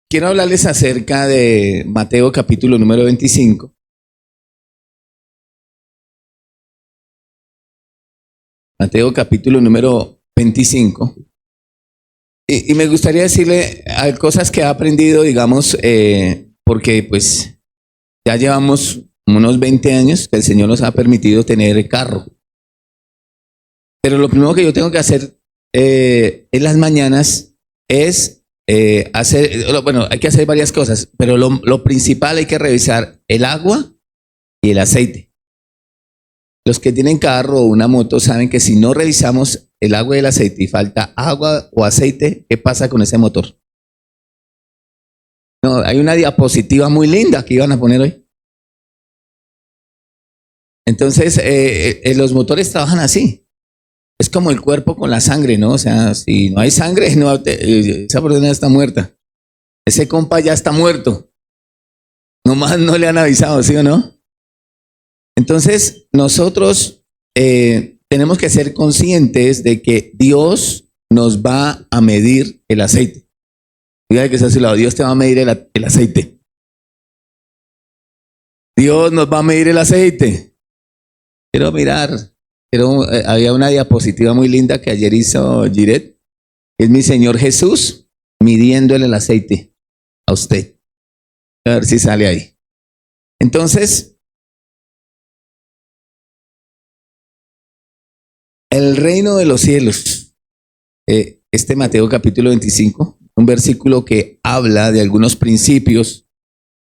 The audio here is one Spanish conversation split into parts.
Quiero hablarles acerca de Mateo capítulo número 25. Mateo capítulo número 25. Y me gustaría decirle cosas que he aprendido, digamos, porque pues ya llevamos unos 20 años que el Señor nos ha permitido tener carro. Pero lo primero que yo tengo que hacer en las mañanas es hay que hacer varias cosas, pero lo principal hay que revisar el agua y el aceite. Los que tienen carro o una moto saben que si no revisamos el agua y el aceite y falta agua o aceite, ¿qué pasa con ese motor? No, hay una diapositiva muy linda que iban a poner hoy. Entonces, los motores trabajan así. Es como el cuerpo con la sangre, ¿no? O sea, si no hay sangre, esa persona está muerta. Ese compa ya está muerto. Nomás no le han avisado, ¿sí o no? Entonces, nosotros tenemos que ser conscientes de que Dios nos va a medir el aceite. Dígale que está a su lado, Dios te va a medir el aceite. Dios nos va a medir el aceite. Quiero mirar. Había una diapositiva muy linda que ayer hizo Giret. Es mi Señor Jesús midiéndole el aceite a usted. A ver si sale ahí. Entonces, el reino de los cielos. Este Mateo capítulo 25, un versículo que habla de algunos principios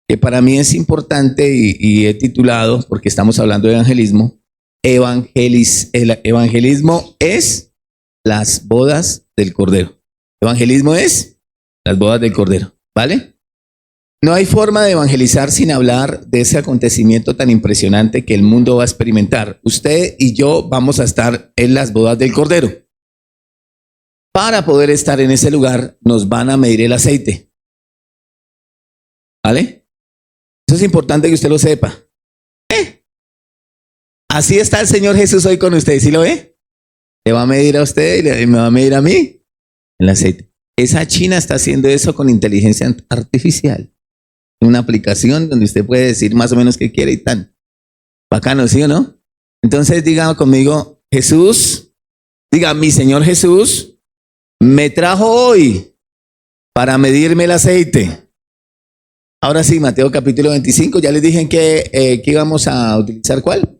que para mí es importante y he titulado, porque estamos hablando de evangelismo, el evangelismo es las bodas del Cordero. Evangelismo es las bodas del Cordero, ¿vale? No hay forma de evangelizar sin hablar de ese acontecimiento tan impresionante que el mundo va a experimentar. Usted y yo vamos a estar en las bodas del Cordero. Para poder estar en ese lugar nos van a medir el aceite, ¿vale? Eso es importante que usted lo sepa. Así está el Señor Jesús hoy con usted, ¿sí lo ve? Le va a medir a usted y me va a medir a mí el aceite. Esa China está haciendo eso con inteligencia artificial. Una aplicación donde usted puede decir más o menos qué quiere y tan. Bacano, ¿sí o no? Entonces diga conmigo, Jesús, diga, mi Señor Jesús me trajo hoy para medirme el aceite. Ahora sí, Mateo capítulo 25, ya les dije que íbamos a utilizar ¿cuál?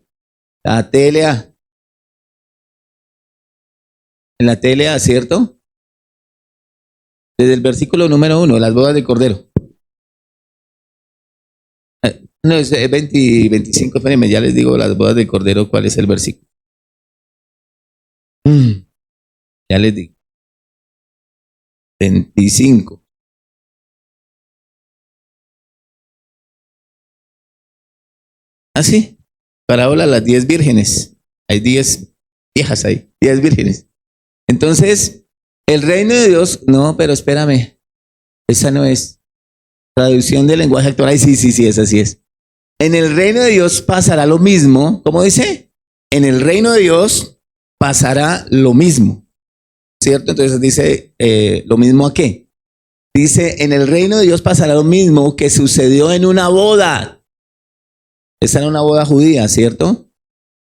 La TLA. En la TLA, ¿cierto? Desde el versículo número 1, las bodas del Cordero. No, es 20 y 25, espérenme, ya les digo las bodas del Cordero, ¿cuál es el versículo? Ya les digo. 25. ¿Ah, sí? Parábola las 10 vírgenes. Hay 10 viejas ahí, 10 vírgenes. Entonces, el reino de Dios, no, pero espérame, esa no es. Traducción del lenguaje actual, ay, sí, esa sí es. En el reino de Dios pasará lo mismo, ¿cómo dice? En el reino de Dios pasará lo mismo, ¿cierto? Entonces dice, ¿lo mismo a qué? Dice, en el reino de Dios pasará lo mismo que sucedió en una boda. Esa era una boda judía, ¿cierto?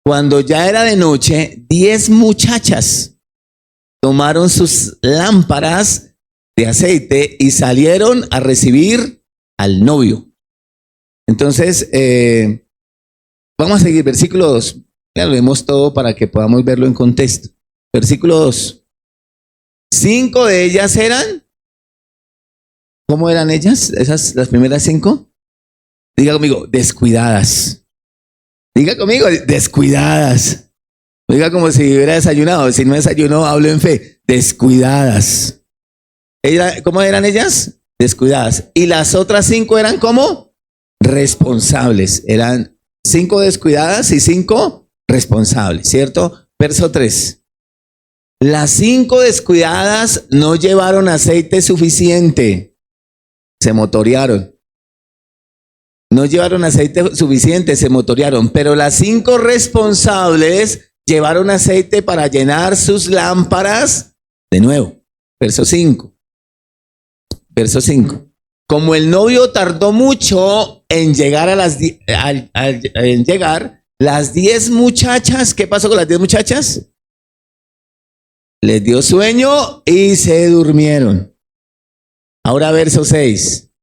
Cuando ya era de noche, 10 muchachas tomaron sus lámparas de aceite y salieron a recibir al novio. Entonces, vamos a seguir, versículo 2. Ya lo vemos todo para que podamos verlo en contexto. Versículo 2. 5 de ellas eran, ¿cómo eran ellas? Las primeras 5. Diga conmigo, descuidadas. Diga conmigo, descuidadas. Diga como si hubiera desayunado. Si no desayunó, hablo en fe. Descuidadas. ¿Cómo eran ellas? Descuidadas. Y las otras 5 eran ¿cómo? Responsables. Eran 5 descuidadas y 5 responsables, ¿cierto? Verso 3. Las 5 descuidadas no llevaron aceite suficiente. Se motorearon. No llevaron aceite suficiente, se motorearon. Pero las 5 responsables llevaron aceite para llenar sus lámparas de nuevo. Verso 5. Verso 5. Como el novio tardó mucho en llegar en llegar, las 10 muchachas, ¿qué pasó con las 10 muchachas? Les dio sueño y se durmieron. Ahora verso 6.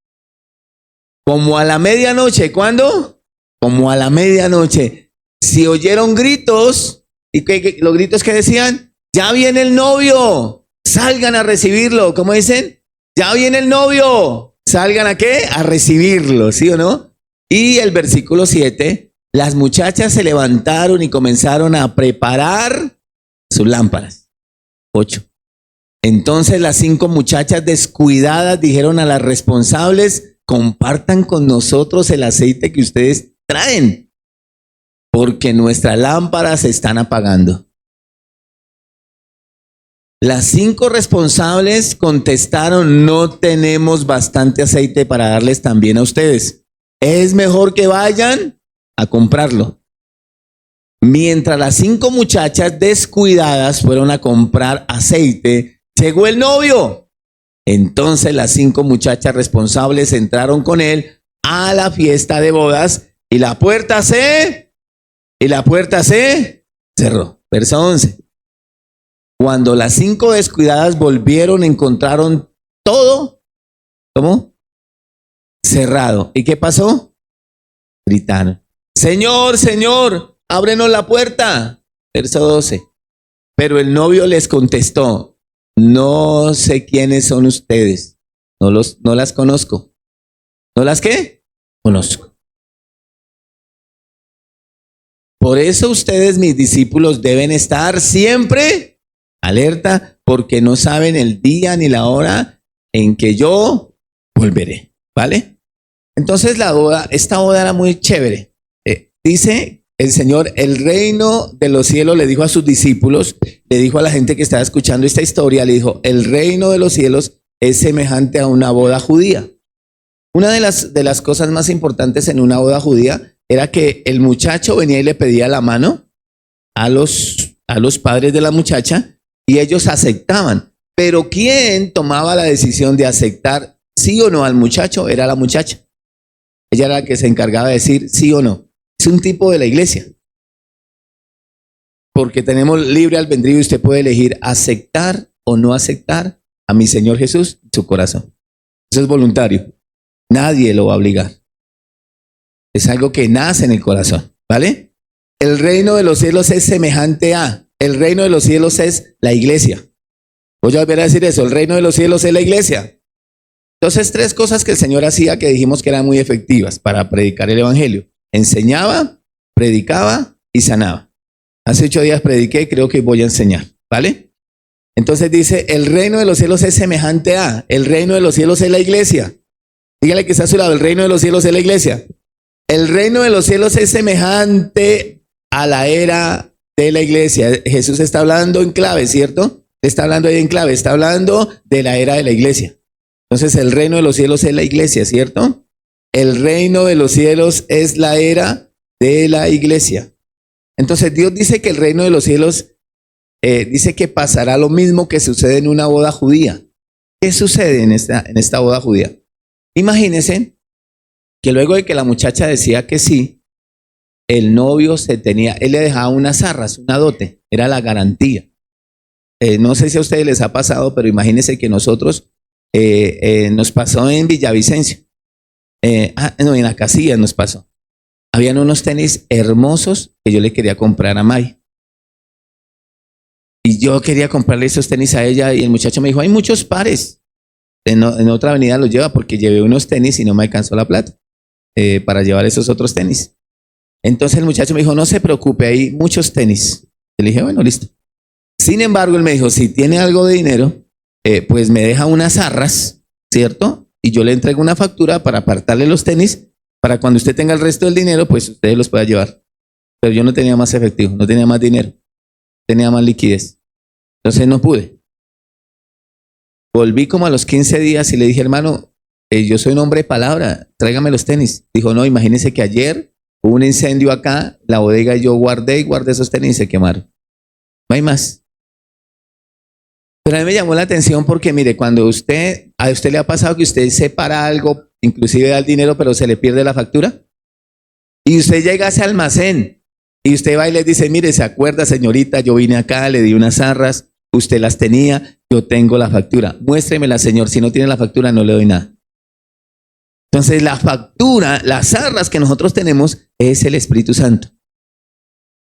Como a la medianoche, ¿cuándo? Como a la medianoche. Si oyeron gritos, ¿y los gritos que decían? Ya viene el novio, salgan a recibirlo. ¿Cómo dicen? Ya viene el novio, salgan a qué? A recibirlo, ¿sí o no? Y el versículo 7, las muchachas se levantaron y comenzaron a preparar sus lámparas. 8. Entonces las 5 muchachas descuidadas dijeron a las responsables, compartan con nosotros el aceite que ustedes traen, porque nuestras lámparas se están apagando. Las 5 responsables contestaron, no tenemos bastante aceite para darles también a ustedes. Es mejor que vayan a comprarlo. Mientras las 5 muchachas descuidadas fueron a comprar aceite, llegó el novio. Entonces las 5 muchachas responsables entraron con él a la fiesta de bodas y la puerta se cerró. Verso 11. Cuando las 5 descuidadas volvieron, encontraron todo, ¿cómo? Cerrado. ¿Y qué pasó? Gritaron, Señor, Señor, ábrenos la puerta. Verso 12. Pero el novio les contestó, no sé quiénes son ustedes, no las conozco. ¿No las qué? Conozco. Por eso ustedes, mis discípulos, deben estar siempre alerta, porque no saben el día ni la hora en que yo volveré. ¿Vale? Entonces esta boda era muy chévere. Dice el Señor, el reino de los cielos, le dijo a sus discípulos, le dijo a la gente que estaba escuchando esta historia, le dijo, el reino de los cielos es semejante a una boda judía. Una de las cosas más importantes en una boda judía era que el muchacho venía y le pedía la mano a los padres de la muchacha y ellos aceptaban. Pero ¿quién tomaba la decisión de aceptar sí o no al muchacho? Era la muchacha. Ella era la que se encargaba de decir sí o no. Es un tipo de la iglesia. Porque tenemos libre albedrío y usted puede elegir aceptar o no aceptar a mi Señor Jesús en su corazón. Eso es voluntario. Nadie lo va a obligar. Es algo que nace en el corazón. ¿Vale? El reino de los cielos es semejante a. El reino de los cielos es la iglesia. Voy a volver a decir eso. El reino de los cielos es la iglesia. Entonces, 3 cosas que el Señor hacía que dijimos que eran muy efectivas para predicar el evangelio. Enseñaba, predicaba y sanaba. Hace 8 días prediqué, creo que voy a enseñar. ¿Vale? Entonces dice, el reino de los cielos es semejante a. El reino de los cielos es la iglesia. Dígale que está a su lado, el reino de los cielos es la iglesia. El reino de los cielos es semejante a la era de la iglesia. Jesús está hablando en clave, ¿cierto? Está hablando ahí en clave, está hablando de la era de la iglesia. Entonces el reino de los cielos es la iglesia, ¿cierto? El reino de los cielos es la era de la iglesia. Entonces Dios dice que el reino de los cielos dice que pasará lo mismo que sucede en una boda judía. ¿Qué sucede en esta boda judía? Imagínense que luego de que la muchacha decía que sí, el novio él le dejaba unas arras, una dote, era la garantía. No sé si a ustedes les ha pasado, pero imagínense que nosotros nos pasó en Villavicencio. No, en la Casilla nos pasó. Habían unos tenis hermosos que yo le quería comprar a May. Y yo quería comprarle esos tenis a ella y el muchacho me dijo, hay muchos pares. En otra avenida los lleva porque llevé unos tenis y no me alcanzó la plata para llevar esos otros tenis. Entonces el muchacho me dijo, no se preocupe, hay muchos tenis. Le dije, bueno, listo. Sin embargo, él me dijo, si tiene algo de dinero, pues me deja unas arras, ¿cierto? Y yo le entrego una factura para apartarle los tenis, para cuando usted tenga el resto del dinero, pues usted los pueda llevar. Pero yo no tenía más efectivo, no tenía más dinero, tenía más liquidez. Entonces no pude. Volví como a los 15 días y le dije, hermano, yo soy un hombre de palabra, tráigame los tenis. Dijo, no, imagínese que ayer hubo un incendio acá, la bodega y yo guardé esos tenis y se quemaron. No hay más. Pero a mí me llamó la atención porque, mire, cuando a usted le ha pasado que usted separa algo, inclusive da el dinero, pero se le pierde la factura. Y usted llega a ese almacén y usted va y le dice, mire, ¿se acuerda, señorita? Yo vine acá, le di unas zarras, usted las tenía, yo tengo la factura. Muéstremela, señor. Si no tiene la factura, no le doy nada. Entonces, la factura, las zarras que nosotros tenemos es el Espíritu Santo.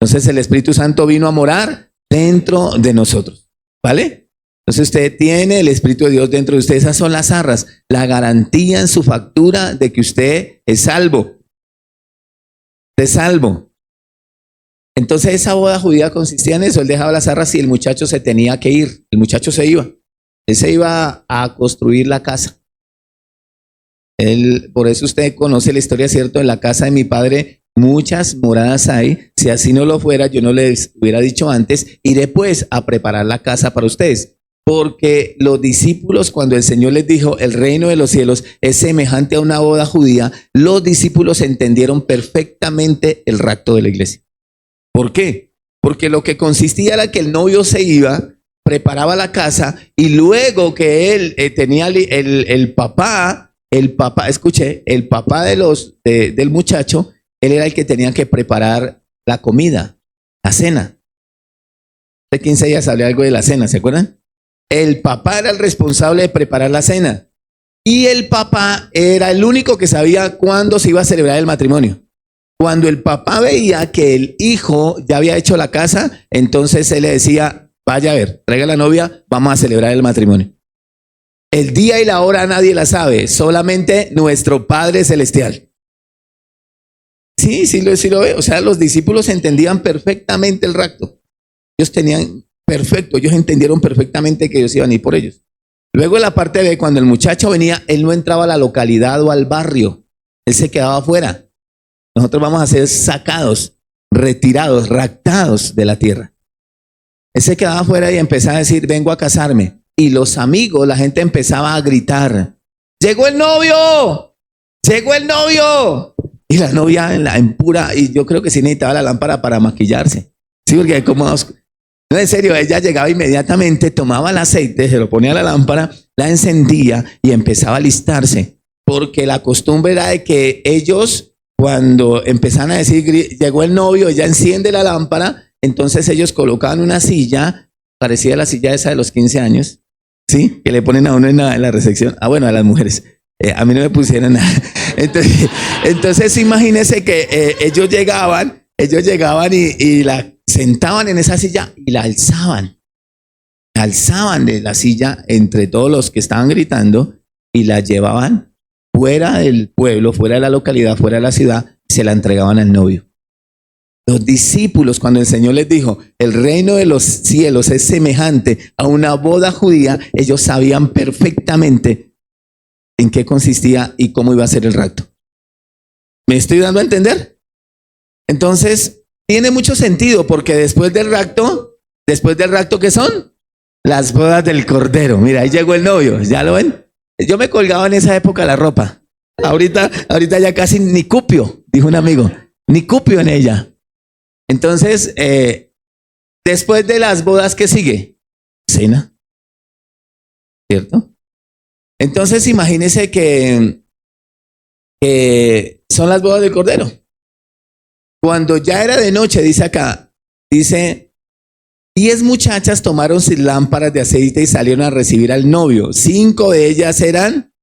Entonces, el Espíritu Santo vino a morar dentro de nosotros, ¿vale? Entonces, usted tiene el Espíritu de Dios dentro de usted. Esas son las zarras, la garantía en su factura de que usted es salvo. Es salvo. Entonces, esa boda judía consistía en eso. Él dejaba las zarras y el muchacho se tenía que ir. El muchacho se iba. Él se iba a construir la casa. Por eso usted conoce la historia, ¿cierto? En la casa de mi padre muchas moradas hay. Si así no lo fuera, yo no les hubiera dicho antes, iré pues a preparar la casa para ustedes. Porque los discípulos, cuando el Señor les dijo, el reino de los cielos es semejante a una boda judía, los discípulos entendieron perfectamente el rapto de la iglesia. ¿Por qué? Porque lo que consistía era que el novio se iba, preparaba la casa y luego que él tenía el papá, escuche, el papá del muchacho, él era el que tenía que preparar la comida, la cena. Hace 15 días hablé algo de la cena, ¿se acuerdan? El papá era el responsable de preparar la cena y el papá era el único que sabía cuándo se iba a celebrar el matrimonio. Cuando el papá veía que el hijo ya había hecho la casa, entonces él le decía, vaya a ver, traiga a la novia, vamos a celebrar el matrimonio. El día y la hora nadie la sabe, solamente nuestro Padre Celestial. Sí lo ve. O sea, los discípulos entendían perfectamente el rapto. Ellos entendieron perfectamente que ellos iban a ir por ellos. Luego en la parte B, cuando el muchacho venía, él no entraba a la localidad o al barrio. Él se quedaba afuera. Nosotros vamos a ser sacados, retirados, raptados de la tierra. Él se quedaba afuera y empezaba a decir, vengo a casarme. Y los amigos, la gente empezaba a gritar, ¡llegó el novio! ¡Llegó el novio! Y la novia en pura, y yo creo que sí necesitaba la lámpara para maquillarse. Sí, porque como... No, en serio, ella llegaba inmediatamente, tomaba el aceite, se lo ponía a la lámpara, la encendía y empezaba a alistarse. Porque la costumbre era de que ellos, cuando empezaban a decir, llegó el novio, ella enciende la lámpara, entonces ellos colocaban una silla, parecida a la silla esa de los 15 años, ¿sí? Que le ponen a uno en la recepción. Ah, bueno, a las mujeres. A mí no me pusieron nada. Entonces imagínense que ellos llegaban y la sentaban en esa silla y la alzaban. La alzaban de la silla entre todos los que estaban gritando y la llevaban fuera del pueblo, fuera de la localidad, fuera de la ciudad, y se la entregaban al novio. Los discípulos, cuando el Señor les dijo, el reino de los cielos es semejante a una boda judía, ellos sabían perfectamente en qué consistía y cómo iba a ser el rapto. ¿Me estoy dando a entender? Entonces, tiene mucho sentido porque después del rapto, ¿qué son? Las bodas del Cordero. Mira, ahí llegó el novio, ¿ya lo ven? Yo me colgaba en esa época la ropa. Ahorita ya casi ni cupio, dijo un amigo, ni cupio en ella. Entonces, después de las bodas, ¿qué sigue? Cena. ¿Cierto? Entonces, imagínense que son las bodas del Cordero. Cuando ya era de noche, dice acá, 10 muchachas tomaron sus lámparas de aceite y salieron a recibir al novio. 5 de ellas eran,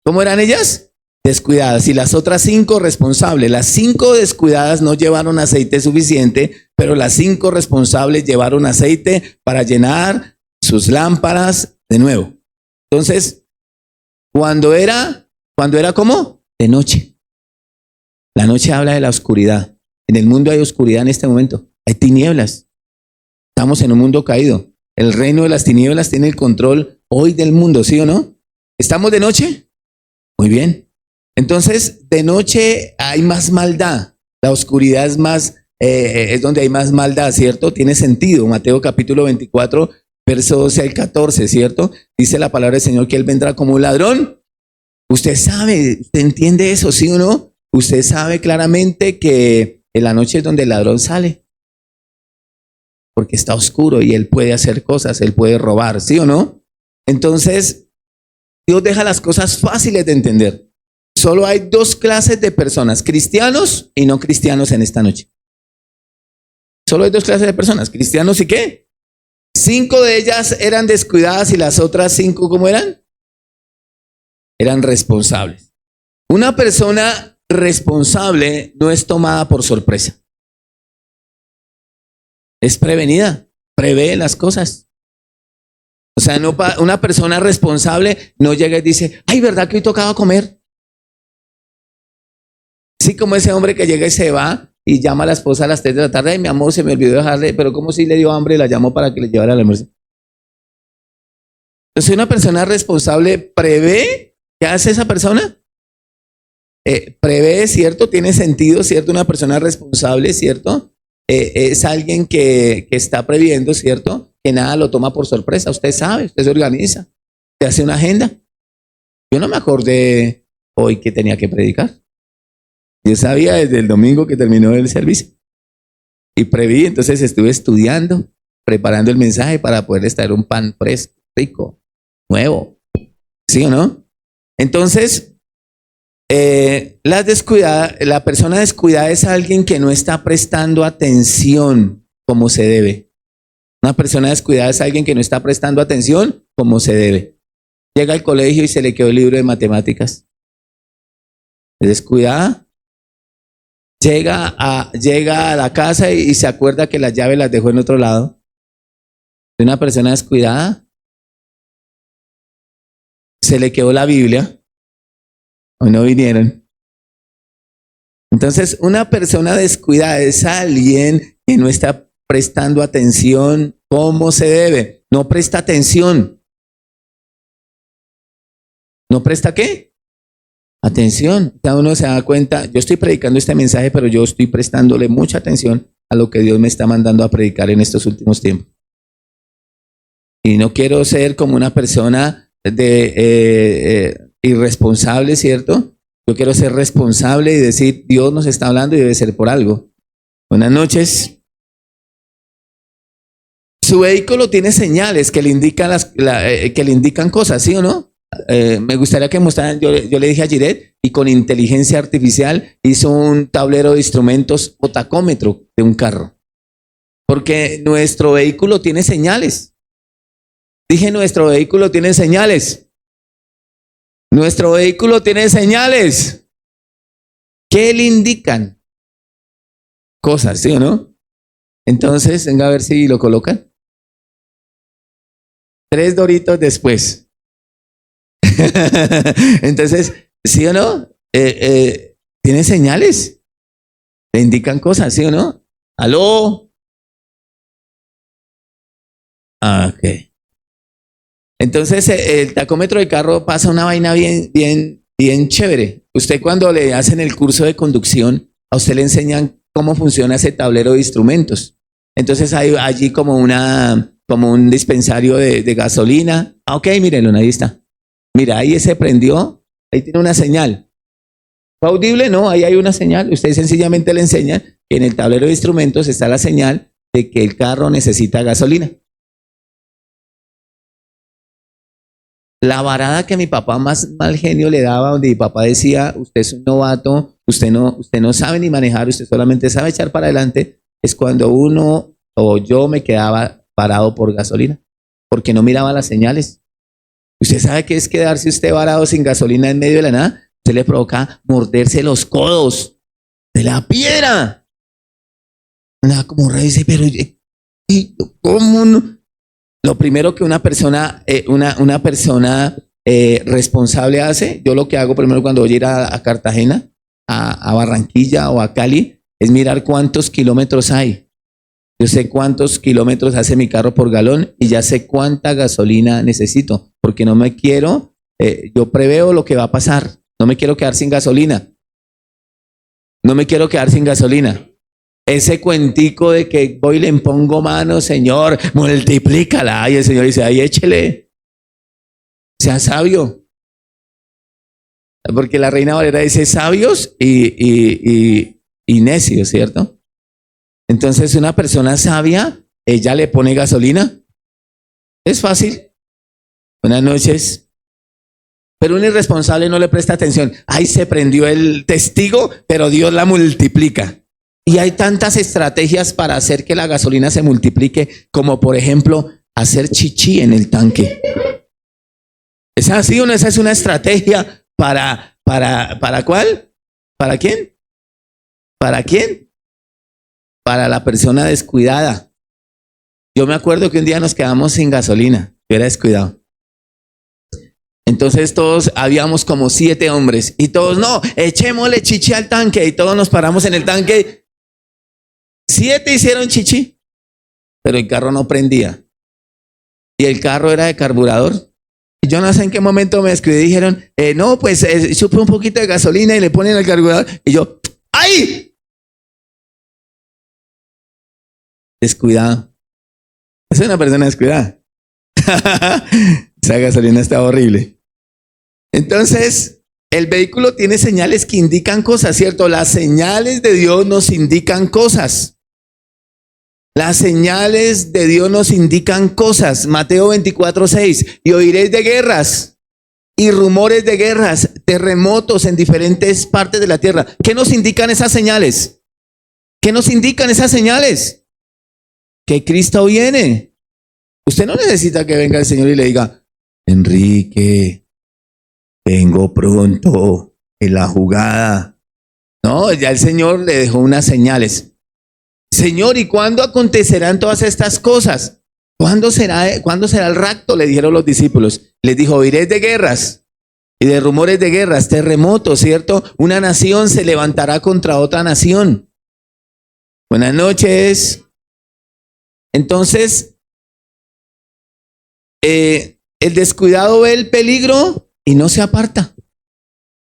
¿cómo eran ellas? Descuidadas. Y las otras 5 responsables. Las 5 descuidadas no llevaron aceite suficiente, pero las 5 responsables llevaron aceite para llenar sus lámparas de nuevo. Entonces, cuando era ¿cómo? De noche. La noche habla de la oscuridad. En el mundo hay oscuridad en este momento. Hay tinieblas. Estamos en un mundo caído. El reino de las tinieblas tiene el control hoy del mundo, ¿sí o no? ¿Estamos de noche? Muy bien. Entonces, de noche hay más maldad. La oscuridad es donde hay más maldad, ¿cierto? Tiene sentido. Mateo capítulo 24, verso 12 al 14, ¿cierto? Dice la palabra del Señor que Él vendrá como un ladrón. Usted sabe, usted entiende eso, ¿sí o no? Usted sabe claramente que en la noche es donde el ladrón sale. porque está oscuro y él puede hacer cosas, él puede robar, ¿sí o no? Entonces, Dios deja las cosas fáciles de entender. Solo hay dos clases de personas, cristianos y no cristianos en esta noche. Solo hay dos clases de personas, cristianos y ¿qué? 5 de ellas eran descuidadas y las otras 5, ¿cómo eran? Eran responsables. Una persona responsable no es tomada por sorpresa. Es prevenida, prevé las cosas. O sea, no, una persona responsable no llega y dice, ay, ¿verdad que hoy tocaba comer? Sí, como ese hombre que llega y se va y llama a la esposa a las 3 de la tarde, ay, mi amor, se me olvidó dejarle, pero como si le dio hambre y la llamó para que le llevara el almuerzo. Entonces, una persona responsable prevé. ¿Qué hace esa persona? Prevé, ¿cierto? Tiene sentido, ¿cierto? Una persona responsable, ¿cierto? Es alguien que está previendo, ¿cierto? Que nada lo toma por sorpresa. Usted sabe, usted se organiza, usted hace una agenda. Yo no me acordé hoy que tenía que predicar. Yo sabía desde el domingo que terminó el servicio. Y preví, entonces estuve estudiando, preparando el mensaje para poderles traer un pan fresco, rico, nuevo. ¿Sí o no? Entonces, la persona descuidada es alguien que no está prestando atención como se debe. Una persona descuidada es alguien que no está prestando atención como se debe. Llega al colegio y se le quedó el libro de matemáticas. ¿Es descuidada? Llega a la casa y se acuerda que las llaves las dejó en otro lado. ¿Es una persona descuidada? Se le quedó la Biblia. Hoy no vinieron. Entonces, una persona descuidada es alguien que no está prestando atención como se debe. No presta atención. ¿No presta qué? Atención. Cada uno se da cuenta, yo estoy predicando este mensaje, pero yo estoy prestándole mucha atención a lo que Dios me está mandando a predicar en estos últimos tiempos. Y no quiero ser como una persona irresponsable, ¿cierto? Yo quiero ser responsable y decir, Dios nos está hablando y debe ser por algo. Buenas noches. Su vehículo tiene señales que le indican, que le indican cosas, ¿sí o no? Me gustaría que mostraran, yo le dije a Giret, y con inteligencia artificial hizo un tablero de instrumentos o tacómetro de un carro. Porque nuestro vehículo tiene señales. Dije, nuestro vehículo tiene señales. Nuestro vehículo tiene señales. ¿Qué le indican? Cosas, ¿sí o no? Entonces, venga a ver si lo colocan. 3 doritos después. Entonces, ¿sí o no? Tiene señales. Le indican cosas, ¿sí o no? ¿Aló? Ok. Entonces, el tacómetro de carro pasa una vaina bien chévere. Usted cuando le hacen el curso de conducción, a usted le enseñan cómo funciona ese tablero de instrumentos. Entonces hay allí como un dispensario de gasolina. Ah, ok, mírenlo, ahí está. Mira, ahí se prendió, ahí tiene una señal. ¿Fue audible? No, ahí hay una señal. Usted sencillamente le enseña que en el tablero de instrumentos está la señal de que el carro necesita gasolina. La varada que mi papá más mal genio le daba, donde mi papá decía, usted es un novato, usted no sabe ni manejar, usted solamente sabe echar para adelante, es cuando uno o yo me quedaba parado por gasolina, porque no miraba las señales. Usted sabe qué es quedarse usted varado sin gasolina en medio de la nada. Usted le provoca morderse los codos de la piedra. Nada, como un rey dice, pero ¿cómo no? Lo primero que una persona responsable hace, yo lo que hago primero cuando voy a ir a Cartagena, a Barranquilla o a Cali, es mirar cuántos kilómetros hay. Yo sé cuántos kilómetros hace mi carro por galón y ya sé cuánta gasolina necesito, porque no me quiero, yo preveo lo que va a pasar, no me quiero quedar sin gasolina. No me quiero quedar sin gasolina. Ese cuentico de que voy y le pongo mano, Señor, multiplícala. Y el Señor dice, ahí échele. Sea sabio. Porque la Reina Valera dice sabios y necios, ¿cierto? Entonces una persona sabia ella le pone gasolina. Es fácil. Buenas noches. Pero un irresponsable no le presta atención. Ahí se prendió el testigo, pero Dios la multiplica. Y hay tantas estrategias para hacer que la gasolina se multiplique, como por ejemplo, hacer chichi en el tanque. ¿Es así o no? Esa es una estrategia ¿para cuál? ¿Para quién? ¿Para quién? Para la persona descuidada. Yo me acuerdo que un día nos quedamos sin gasolina. Yo era descuidado. Entonces todos, habíamos como 7 hombres y todos, no, echémosle chichi al tanque, y todos nos paramos en el tanque. 7 hicieron chichi, pero el carro no prendía. Y el carro era de carburador. Y yo no sé en qué momento me escribí y dijeron, no, pues chupe un poquito de gasolina y le ponen el carburador. Y yo, ¡ay! Descuidado. Es una persona descuidada. Esa gasolina está horrible. Entonces, el vehículo tiene señales que indican cosas, ¿cierto? Las señales de Dios nos indican cosas. Las señales de Dios nos indican cosas. Mateo 24:6. Y oiréis de guerras y rumores de guerras, terremotos en diferentes partes de la tierra. ¿Qué nos indican esas señales? ¿Qué nos indican esas señales? Que Cristo viene. Usted no necesita que venga el Señor y le diga, Enrique, vengo pronto en la jugada. No, ya el Señor le dejó unas señales. Señor, ¿y cuándo acontecerán todas estas cosas? ¿Cuándo será el rapto? Le dijeron los discípulos. Les dijo, oiréis de guerras y de rumores de guerras, terremotos, ¿cierto? Una nación se levantará contra otra nación. Buenas noches. Entonces, el descuidado ve el peligro y no se aparta.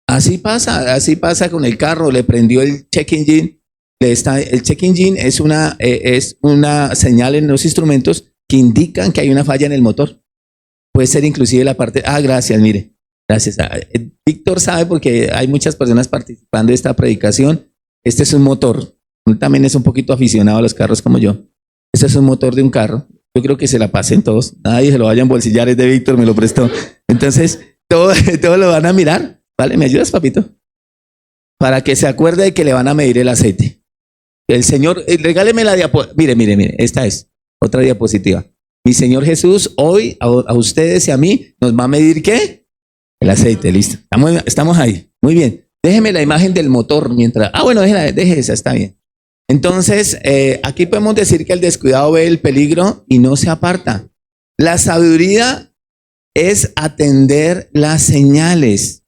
Así pasa con el carro. Le prendió el check engine. El check engine es una señal en los instrumentos que indican que hay una falla en el motor. Puede ser inclusive la parte. Gracias, mire. Gracias. Víctor sabe porque hay muchas personas participando de esta predicación. Este es un motor. Él también es un poquito aficionado a los carros como yo. Este es un motor de un carro. Yo creo que se la pasen todos. Nadie se lo vaya a embolsillar. Es de Víctor, me lo prestó. Entonces, todos lo van a mirar. ¿Vale? ¿Me ayudas, papito? Para que se acuerde de que le van a medir el aceite. El Señor, regáleme la diapositiva. Mire, esta es otra diapositiva. Mi Señor Jesús hoy a ustedes y a mí nos va a medir ¿qué? El aceite, listo. Estamos ahí. Muy bien. Déjeme la imagen del motor mientras. Bueno, deje esa, está bien. Entonces, aquí podemos decir que el descuidado ve el peligro y no se aparta. La sabiduría es atender las señales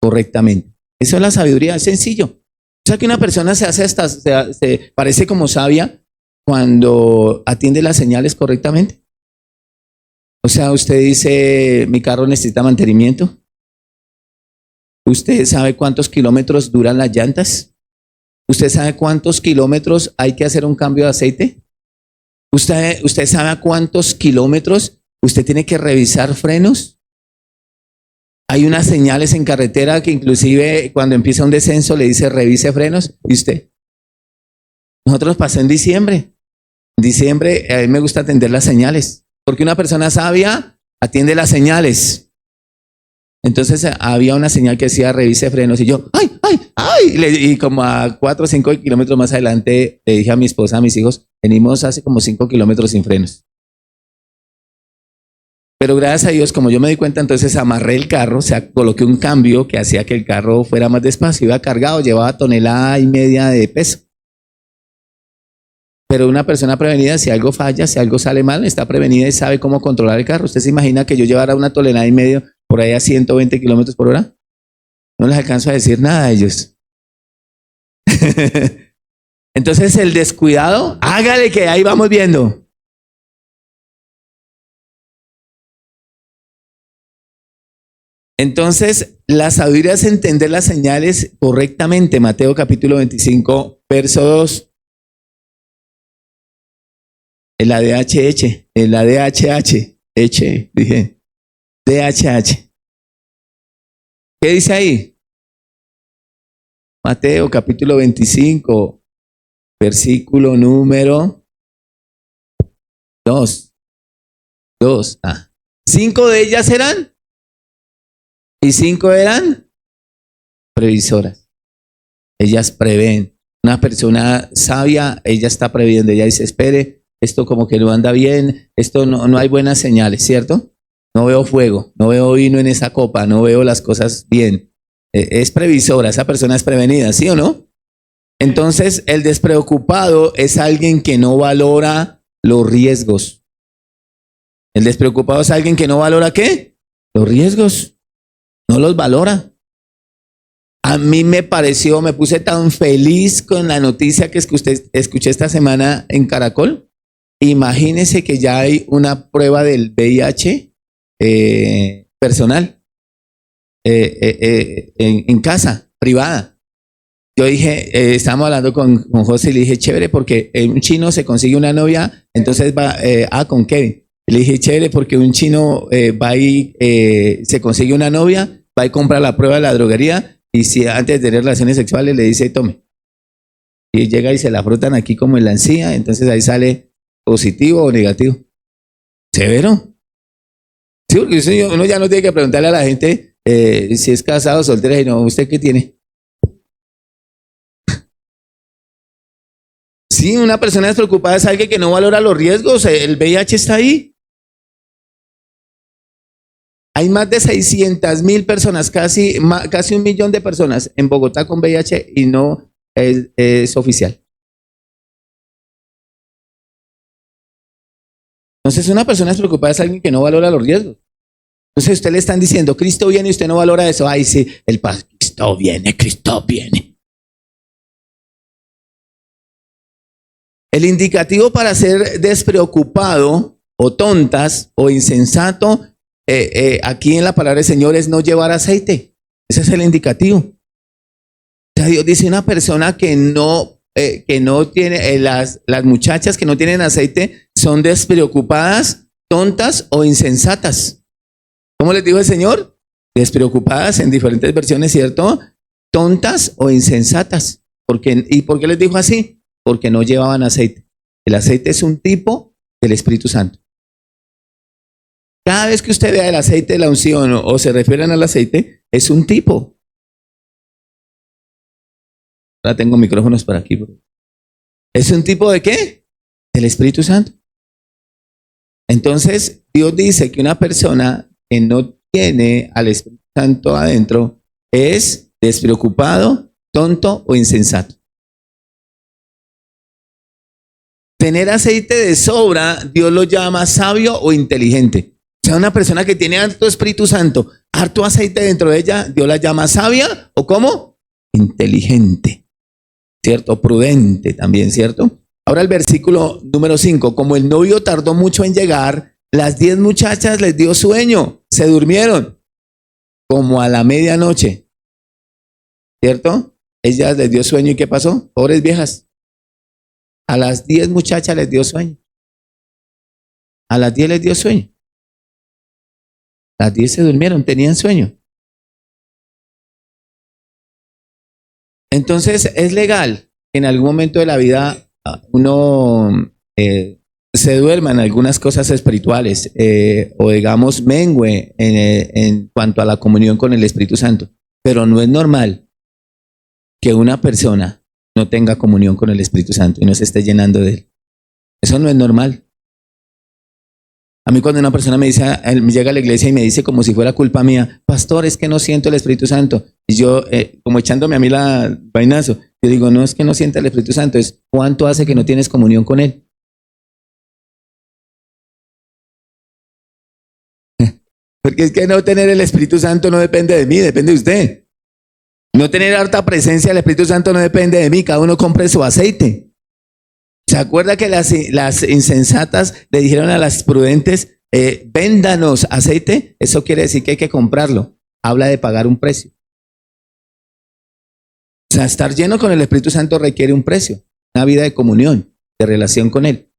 correctamente. Eso es la sabiduría, es sencillo. O sea que una persona se parece como sabia cuando atiende las señales correctamente. O sea, usted dice, mi carro necesita mantenimiento. ¿Usted sabe cuántos kilómetros duran las llantas? ¿Usted sabe cuántos kilómetros hay que hacer un cambio de aceite? ¿Usted sabe a cuántos kilómetros usted tiene que revisar frenos? Hay unas señales en carretera que inclusive cuando empieza un descenso le dice revise frenos. ¿Y usted? Nosotros pasó en diciembre. En diciembre a mí me gusta atender las señales. Porque una persona sabia atiende las señales. Entonces había una señal que decía revise frenos y yo, ¡ay! Y como a 4 o 5 kilómetros más adelante le dije a mi esposa, a mis hijos, venimos hace como 5 kilómetros sin frenos. Pero gracias a Dios, como yo me di cuenta, entonces amarré el carro, o sea, coloqué un cambio que hacía que el carro fuera más despacio, iba cargado, llevaba 1,5 toneladas de peso. Pero una persona prevenida, si algo falla, si algo sale mal, está prevenida y sabe cómo controlar el carro. ¿Usted se imagina que yo llevara 1,5 toneladas por ahí a 120 kilómetros por hora? No les alcanzo a decir nada a ellos. Entonces el descuidado, hágale que ahí vamos viendo. Entonces, la sabiduría es entender las señales correctamente. Mateo capítulo 25, verso 2. En la DHH, en la DHH, dije, DHH. ¿Qué dice ahí? Mateo capítulo 25, versículo número Dos. Dos. 5 de ellas eran y 5 eran previsoras. Ellas prevén. Una persona sabia, ella está previendo. Ella dice, espere, esto como que no anda bien, esto no hay buenas señales, ¿cierto? No veo fuego, no veo vino en esa copa, no veo las cosas bien. Es previsora, esa persona es prevenida, ¿sí o no? Entonces, el despreocupado es alguien que no valora los riesgos. El despreocupado es alguien que no valora ¿qué? Los riesgos. No los valora. A mí me puse tan feliz con la noticia que escuché esta semana en Caracol. Imagínense que ya hay una prueba del VIH personal en casa, privada. Yo dije, estábamos hablando con José y le dije, chévere, porque un chino se consigue una novia, entonces va con Kevin. Le dije, chévere, porque un chino va y se consigue una novia, va y compra la prueba de la droguería, y si antes de tener relaciones sexuales le dice, tome. Y llega y se la frotan aquí como en la encía, entonces ahí sale positivo o negativo. ¿Severo? Sí, porque uno ya no tiene que preguntarle a la gente si es casado o soltera, y no, ¿usted qué tiene? Sí, una persona despreocupada es alguien que no valora los riesgos. El VIH está ahí. Hay más de 600,000 personas, casi 1,000,000 de personas en Bogotá con VIH y no es oficial. Entonces, una persona despreocupada es alguien que no valora los riesgos. Entonces, usted le están diciendo, Cristo viene y usted no valora eso. Ay, sí, Cristo viene, Cristo viene. El indicativo para ser despreocupado o tontas o insensato aquí en la palabra del Señor es no llevar aceite. Ese es el indicativo. O sea, Dios dice una persona que no tiene, las muchachas que no tienen aceite son despreocupadas, tontas o insensatas. ¿Cómo les dijo el Señor? Despreocupadas en diferentes versiones, ¿cierto? Tontas o insensatas. ¿Y por qué les dijo así? Porque no llevaban aceite. El aceite es un tipo del Espíritu Santo. Cada vez que usted vea el aceite de la unción o se refieren al aceite, es un tipo. Ahora tengo micrófonos por aquí. ¿Es un tipo de qué? Del Espíritu Santo. Entonces, Dios dice que una persona que no tiene al Espíritu Santo adentro es despreocupado, tonto o insensato. Tener aceite de sobra, Dios lo llama sabio o inteligente. O sea, una persona que tiene harto Espíritu Santo, harto aceite dentro de ella, Dios la llama sabia o ¿cómo? Inteligente, ¿cierto? Prudente también, ¿cierto? Ahora el versículo número 5, como el novio tardó mucho en llegar, las 10 muchachas les dio sueño, se durmieron como a la medianoche, ¿cierto? Ellas les dio sueño y ¿qué pasó? Pobres viejas. A las 10 muchachas les dio sueño. A las 10 les dio sueño. Las 10 se durmieron, tenían sueño. Entonces, es legal que en algún momento de la vida uno se duerma en algunas cosas espirituales o digamos mengue en cuanto a la comunión con el Espíritu Santo. Pero no es normal que una persona no tenga comunión con el Espíritu Santo y no se esté llenando de él. Eso no es normal. A mí cuando una persona me dice, él llega a la iglesia y me dice como si fuera culpa mía, pastor, es que no siento el Espíritu Santo. Y yo, como echándome a mí la vainazo, yo digo, no es que no sienta el Espíritu Santo, es cuánto hace que no tienes comunión con él. Porque es que no tener el Espíritu Santo no depende de mí, depende de usted. No tener harta presencia del Espíritu Santo no depende de mí, cada uno compre su aceite. ¿Se acuerda que las insensatas le dijeron a las prudentes, véndanos aceite? Eso quiere decir que hay que comprarlo. Habla de pagar un precio. O sea, estar lleno con el Espíritu Santo requiere un precio, una vida de comunión, de relación con Él.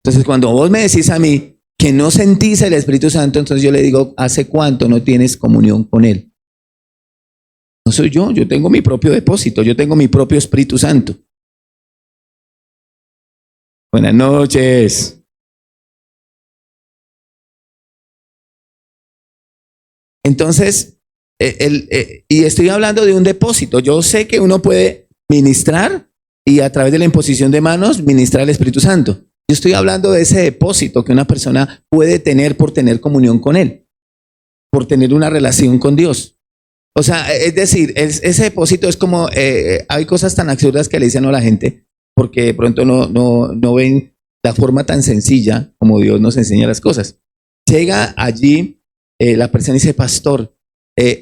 Entonces, cuando vos me decís a mí que no sentís el Espíritu Santo, entonces yo le digo, ¿hace cuánto no tienes comunión con Él? No soy yo tengo mi propio depósito, yo tengo mi propio Espíritu Santo. Buenas noches. Entonces, y estoy hablando de un depósito. Yo sé que uno puede ministrar y a través de la imposición de manos ministrar al Espíritu Santo. Yo estoy hablando de ese depósito que una persona puede tener por tener comunión con Él, por tener una relación con Dios. O sea, es decir, ese depósito es como, hay cosas tan absurdas que le dicen a la gente, porque de pronto no ven la forma tan sencilla como Dios nos enseña las cosas. Llega allí la persona y dice, pastor,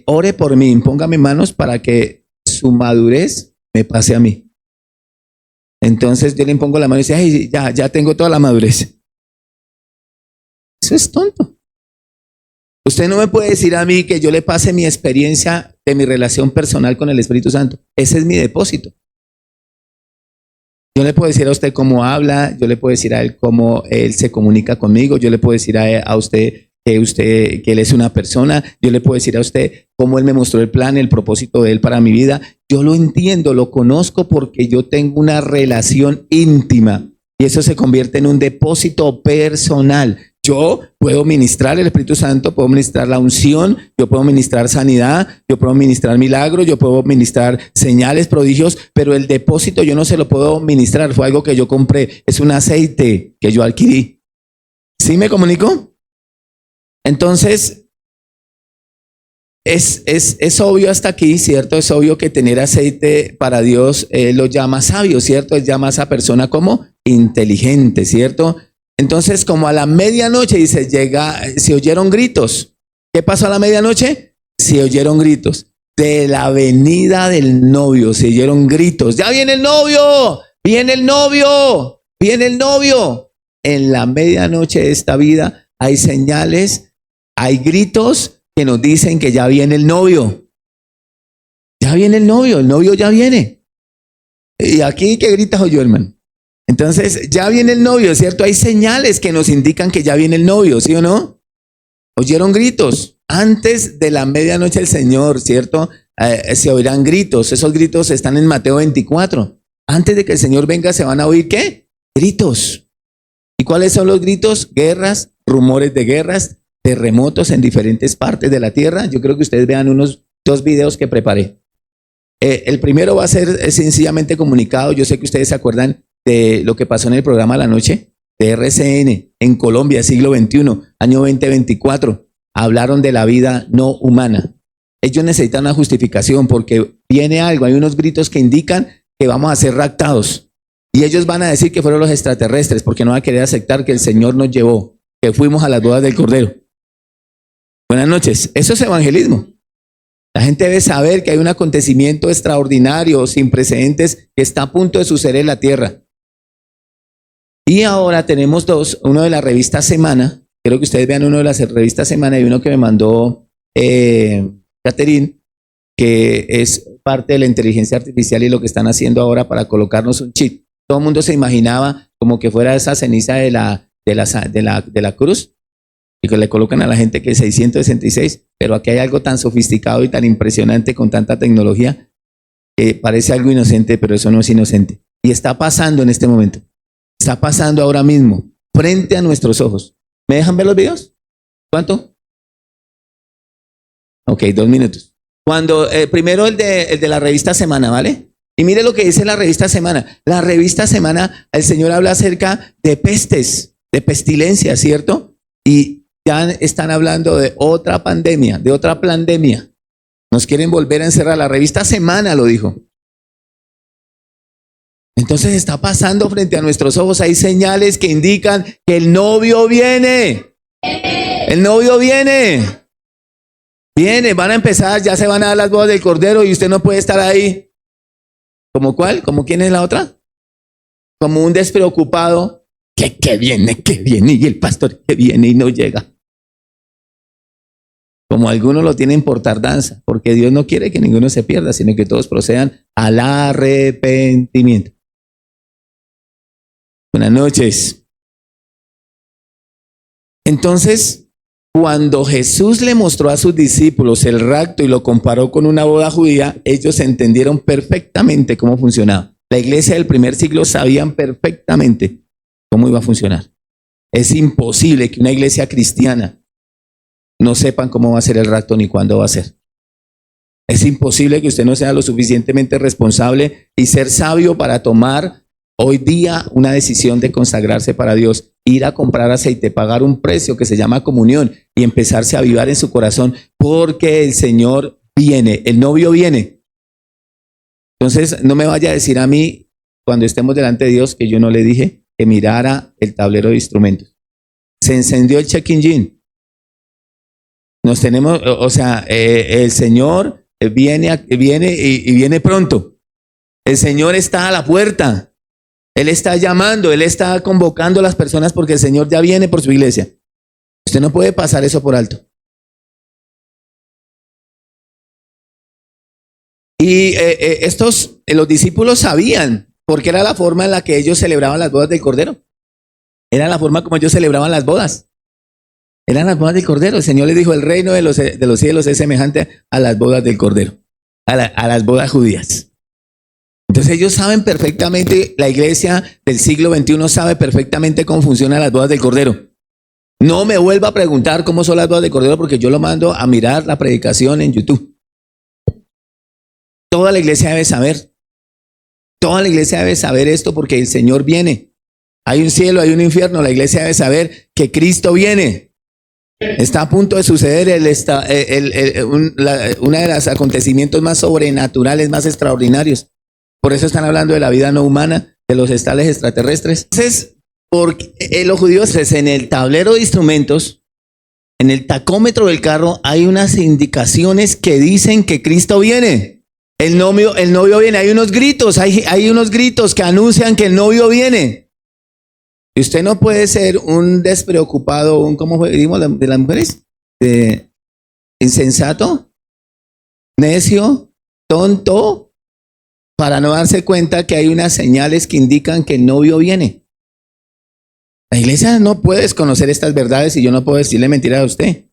ore por mí, póngame manos para que su madurez me pase a mí. Entonces yo le impongo la mano y dice, ay, ya tengo toda la madurez. Eso es tonto. Usted no me puede decir a mí que yo le pase mi experiencia de mi relación personal con el Espíritu Santo. Ese es mi depósito. Yo le puedo decir a usted cómo habla, yo le puedo decir a él cómo él se comunica conmigo, yo le puedo decir a usted que él es una persona, yo le puedo decir a usted cómo él me mostró el plan, el propósito de él para mi vida. Yo lo entiendo, lo conozco porque yo tengo una relación íntima y eso se convierte en un depósito personal. Yo puedo ministrar el Espíritu Santo, puedo ministrar la unción, yo puedo ministrar sanidad, yo puedo ministrar milagros, yo puedo ministrar señales, prodigios, pero el depósito yo no se lo puedo ministrar, fue algo que yo compré, es un aceite que yo adquirí. ¿Sí me comunico? Entonces, es obvio hasta aquí, ¿cierto? Es obvio que tener aceite para Dios lo llama sabio, ¿cierto? Él llama a esa persona como inteligente, ¿cierto? Entonces, como a la medianoche, dice, se oyeron gritos. ¿Qué pasó a la medianoche? Se oyeron gritos. De la venida del novio, se oyeron gritos. ¡Ya viene el novio! ¡Viene el novio! ¡Viene el novio! En la medianoche de esta vida hay señales, hay gritos que nos dicen que ya viene el novio. Ya viene el novio ya viene. ¿Y aquí qué gritas oyó, hermano? Entonces, ya viene el novio, ¿cierto? Hay señales que nos indican que ya viene el novio, ¿sí o no? Oyeron gritos. Antes de la medianoche del Señor, ¿cierto? Se oirán gritos. Esos gritos están en Mateo 24. Antes de que el Señor venga, ¿se van a oír qué? Gritos. ¿Y cuáles son los gritos? Guerras, rumores de guerras, terremotos en diferentes partes de la tierra. Yo creo que ustedes vean unos 2 videos que preparé. El primero va a ser sencillamente comunicado. Yo sé que ustedes se acuerdan de lo que pasó en el programa La Noche de RCN en Colombia, siglo XXI, año 2024. Hablaron de la vida no humana. Ellos necesitan una justificación porque viene algo, hay unos gritos que indican que vamos a ser raptados. Y ellos van a decir que fueron los extraterrestres porque no van a querer aceptar que el Señor nos llevó, que fuimos a las bodas del Cordero. Buenas noches. Eso es evangelismo. La gente debe saber que hay un acontecimiento extraordinario, sin precedentes, que está a punto de suceder en la tierra. Y ahora tenemos 2, uno de la revista Semana, quiero que ustedes vean uno de las revistas Semana y uno que me mandó Catherine, que es parte de la inteligencia artificial y lo que están haciendo ahora para colocarnos un chip. Todo el mundo se imaginaba como que fuera esa ceniza de la cruz y que le colocan a la gente que es 666, pero aquí hay algo tan sofisticado y tan impresionante con tanta tecnología que parece algo inocente, pero eso no es inocente. Y está pasando en este momento. Está pasando ahora mismo, frente a nuestros ojos. ¿Me dejan ver los videos? ¿Cuánto? Ok, 2 minutos. Cuando, primero el de la revista Semana, ¿vale? Y mire lo que dice la revista Semana. La revista Semana, el Señor habla acerca de pestes, de pestilencia, ¿cierto? Y ya están hablando de otra pandemia, de otra pandemia. Nos quieren volver a encerrar. La revista Semana lo dijo. Entonces está pasando frente a nuestros ojos. Hay señales que indican que el novio viene. El novio viene. Viene, van a empezar, ya se van a dar las bodas del Cordero y usted no puede estar ahí. ¿Como cuál? ¿Como quién es la otra? Como un despreocupado. Que viene, y el pastor que viene y no llega. Como algunos lo tienen por tardanza, porque Dios no quiere que ninguno se pierda, sino que todos procedan al arrepentimiento. Buenas noches. Entonces, cuando Jesús le mostró a sus discípulos el rapto y lo comparó con una boda judía, ellos entendieron perfectamente cómo funcionaba. La iglesia del primer siglo sabían perfectamente cómo iba a funcionar. Es imposible que una iglesia cristiana no sepan cómo va a ser el rapto ni cuándo va a ser. Es imposible que usted no sea lo suficientemente responsable y ser sabio para tomar hoy día una decisión de consagrarse para Dios, ir a comprar aceite, pagar un precio que se llama comunión y empezarse a avivar en su corazón porque el Señor viene, el novio viene. Entonces no me vaya a decir a mí cuando estemos delante de Dios que yo no le dije que mirara el tablero de instrumentos. Se encendió el check engine. Nos tenemos, o sea, el Señor viene y viene pronto. El Señor está a la puerta. Él está llamando, Él está convocando a las personas porque el Señor ya viene por su iglesia. Usted no puede pasar eso por alto. Y los discípulos sabían, porque era la forma en la que ellos celebraban las bodas del Cordero. Era la forma como ellos celebraban las bodas. Eran las bodas del Cordero. El Señor les dijo, el reino de los cielos es semejante a las bodas del Cordero, a las bodas judías. Entonces ellos saben perfectamente, la iglesia del siglo XXI sabe perfectamente cómo funcionan las bodas del Cordero. No me vuelva a preguntar cómo son las bodas del Cordero porque yo lo mando a mirar la predicación en YouTube. Toda la iglesia debe saber. Toda la iglesia debe saber esto porque el Señor viene. Hay un cielo, hay un infierno. La iglesia debe saber que Cristo viene. Está a punto de suceder uno de los acontecimientos más sobrenaturales, más extraordinarios. Por eso están hablando de la vida no humana, de los estales extraterrestres. Entonces, porque los judíos, en el tablero de instrumentos, en el tacómetro del carro, hay unas indicaciones que dicen que Cristo viene. El novio viene. Hay unos gritos, hay unos gritos que anuncian que el novio viene. Y usted no puede ser un despreocupado, ¿cómo dijimos de las mujeres? Insensato, necio, tonto, para no darse cuenta que hay unas señales que indican que el novio viene. La iglesia no puede desconocer estas verdades y yo no puedo decirle mentira a usted.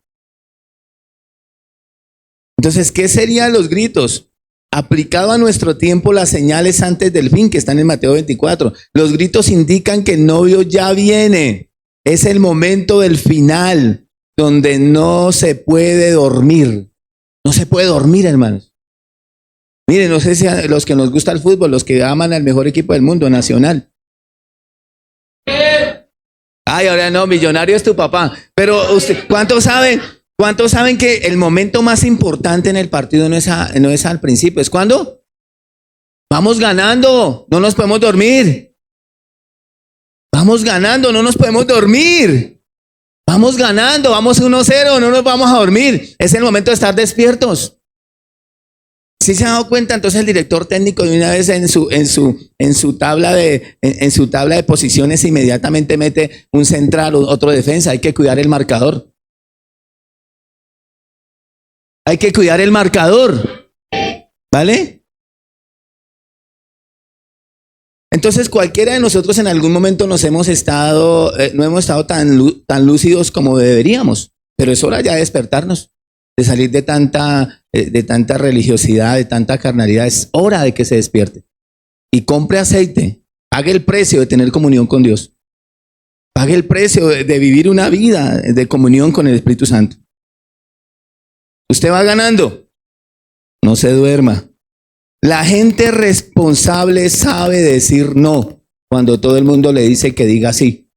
Entonces, ¿qué serían los gritos? Aplicado a nuestro tiempo, las señales antes del fin que están en Mateo 24. Los gritos indican que el novio ya viene. Es el momento del final donde no se puede dormir. No se puede dormir, hermanos. Miren, no sé si a los que nos gusta el fútbol, los que aman al mejor equipo del mundo, Nacional. Ay, ahora no, Millonario es tu papá. Pero usted, ¿cuántos saben que el momento más importante en el partido no es al principio? ¿Es cuando? Vamos ganando, no nos podemos dormir. Vamos ganando, no nos podemos dormir. Vamos ganando, vamos 1-0, no nos vamos a dormir. Es el momento de estar despiertos. ¿Sí se ha dado cuenta? Entonces el director técnico de una vez en su tabla de posiciones inmediatamente mete un central, otro defensa. Hay que cuidar el marcador. Hay que cuidar el marcador. ¿Vale? Entonces cualquiera de nosotros en algún momento no hemos estado tan lúcidos como deberíamos. Pero es hora ya de despertarnos, de salir de tanta religiosidad, de tanta carnalidad. Es hora de que se despierte. Y compre aceite. Pague el precio de tener comunión con Dios. Pague el precio de vivir una vida de comunión con el Espíritu Santo. Usted va ganando. No se duerma. La gente responsable sabe decir no cuando todo el mundo le dice que diga sí.